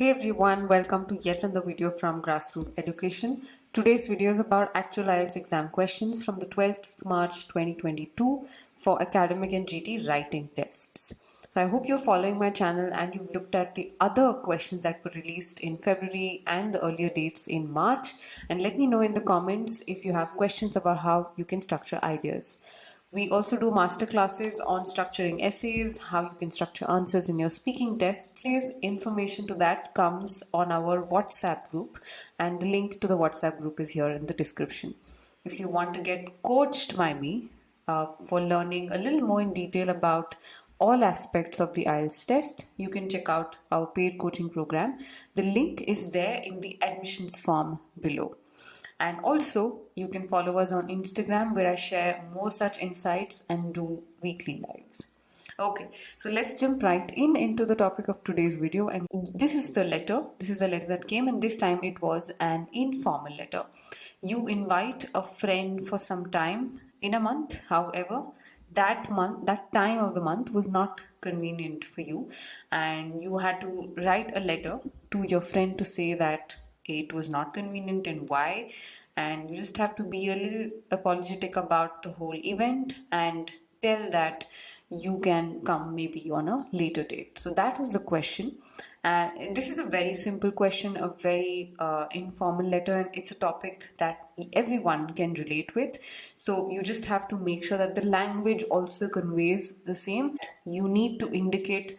Hey everyone, welcome to yet another video from Grassroots Education. Today's video is about actual IELTS exam questions from the 12th of March 2022 for academic and GT writing tests. So I hope you're following my channel and you've looked at the other questions that were released in February and the earlier dates in March. And let me know in the comments if you have questions about how you can structure ideas. We also do master classes on structuring essays, how you can structure answers in your speaking tests. Information to that comes on our WhatsApp group, and the link to the WhatsApp group is here in the description. If you want to get coached by me for learning a little more in detail about all aspects of the IELTS test, you can check out our paid coaching program. The link is there in the admissions form below. And also, you can follow us on Instagram where I share more such insights and do weekly lives. Okay, so let's jump right into the topic of today's video. And this is the letter. This is the letter that came, and this time it was an informal letter. You invite a friend for some time in a month. However, that time of the month was not convenient for you, and you had to write a letter to your friend to say that it was not convenient and why, and you just have to be a little apologetic about the whole event and tell that you can come maybe on a later date. So that was the question, and this is a very simple question, a very informal letter, and it's a topic that everyone can relate with. So you just have to make sure that the language also conveys the same. You need to indicate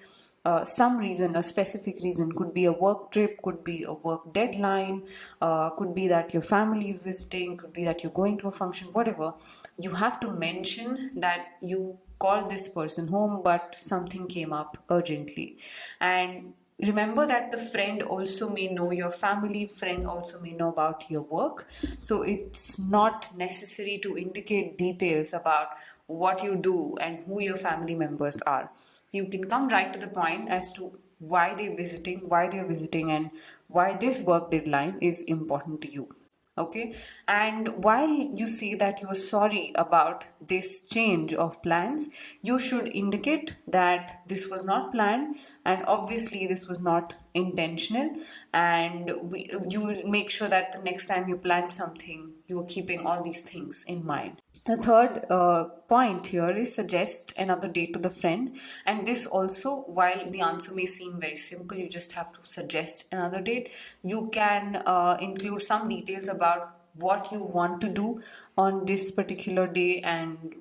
some reason, a specific reason. Could be a work trip, could be a work deadline, could be that your family is visiting, could be that you're going to a function, whatever. You have to mention that you called this person home but something came up urgently. And remember that the friend also may know your family, friend also may know about your work. So it's not necessary to indicate details about what you do and who your family members are. You can come right to the point as to why they're visiting, and why this work deadline is important to you. Okay, and while you say that you're sorry about this change of plans, you should indicate that this was not planned and obviously this was not intentional, and you will make sure that the next time you plan something, you are keeping all these things in mind. The third point here is suggest another date to the friend, and this also, while the answer may seem very simple, you just have to suggest another date. You can include some details about what you want to do on this particular day and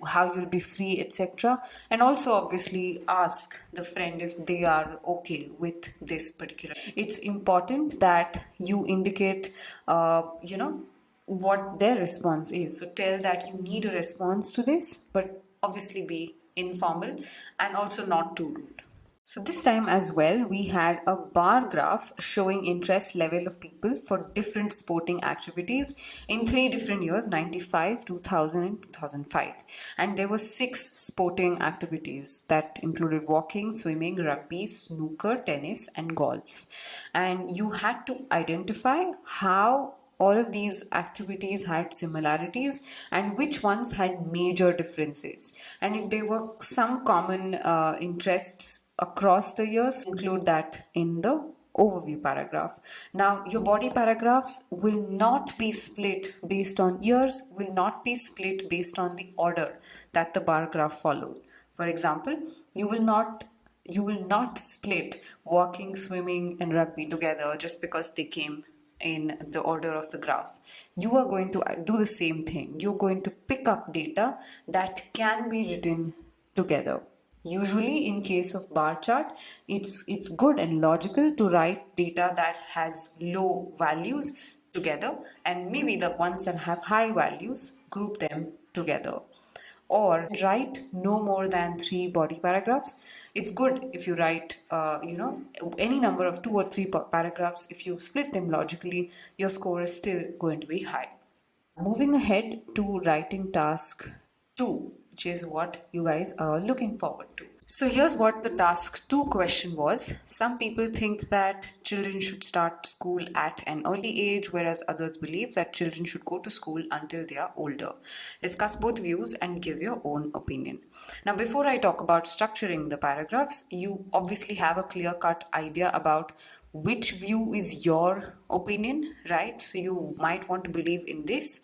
how you'll be free, etc. And also obviously ask the friend if they are okay with this particular. It's important that you indicate what their response is. So tell that you need a response to this, but obviously be informal and also not too rude. So this time as well, we had a bar graph showing interest level of people for different sporting activities in 3 different years, 95, 2000 and 2005. And there were 6 sporting activities that included walking, swimming, rugby, snooker, tennis and golf. And you had to identify how all of these activities had similarities and which ones had major differences. And if there were some common interests across the years, include that in the overview paragraph. Now, your body paragraphs will not be split based on years, will not be split based on the order that the bar graph followed. For example, you will not split walking, swimming and rugby together just because they came in the order of the graph. You are going to do the same thing. You're going to pick up data that can be written together. Usually in case of bar chart, it's good and logical to write data that has low values together, and maybe the ones that have high values, group them together. Or write no more than 3 body paragraphs. It's good if you write any number of 2 or 3 paragraphs. If you split them logically, your score is still going to be high. Moving ahead to writing task 2, which is what you guys are looking forward to. So here's what the task 2 question was. Some people think that children should start school at an early age, whereas others believe that children should go to school until they are older. Discuss both views and give your own opinion. Now, before I talk about structuring the paragraphs, you obviously have a clear-cut idea about which view is your opinion, right? So you might want to believe in this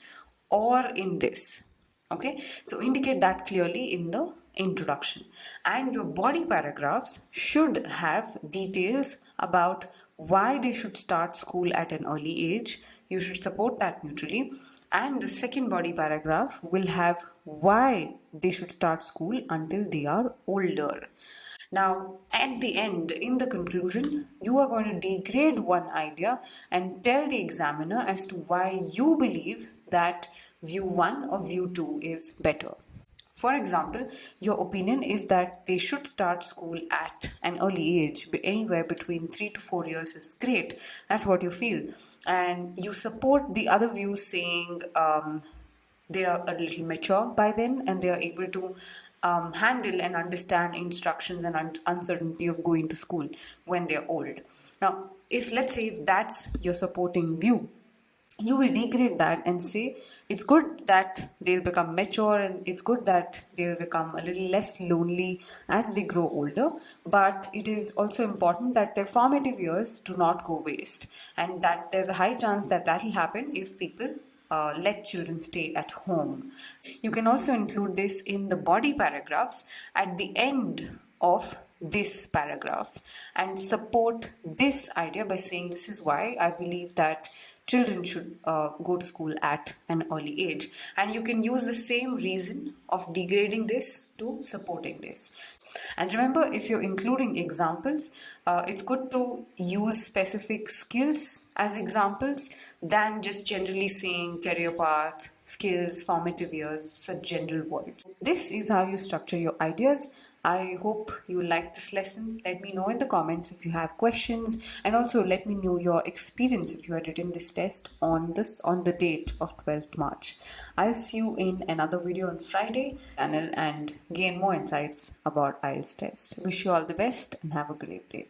or in this. Okay, so indicate that clearly in the introduction, and your body paragraphs should have details about why they should start school at an early age. You should support that neutrally, and the second body paragraph will have why they should start school until they are older. Now, at the end, in the conclusion, you are going to degrade one idea and tell the examiner as to why you believe that view 1 or view 2 is better. For example, your opinion is that they should start school at an early age, anywhere between 3 to 4 years is great. That's what you feel. And you support the other view saying they are a little mature by then and they are able to handle and understand instructions and uncertainty of going to school when they're old. Now, let's say if that's your supporting view, you will degrade that and say it's good that they'll become mature and it's good that they'll become a little less lonely as they grow older, but it is also important that their formative years do not go waste, and that there's a high chance that that will happen if people let children stay at home. You can also include this in the body paragraphs at the end of this paragraph and support this idea by saying this is why I believe that children should go to school at an early age, and you can use the same reason of degrading this to supporting this. And remember, if you're including examples, it's good to use specific skills as examples than just generally saying career path, skills, formative years, such general words. This is how you structure your ideas. I hope you like this lesson. Let me know in the comments if you have questions, and also let me know your experience if you had written this test on the date of 12th March. I'll see you in another video on Friday and gain more insights about IELTS test. Wish you all the best and have a great day.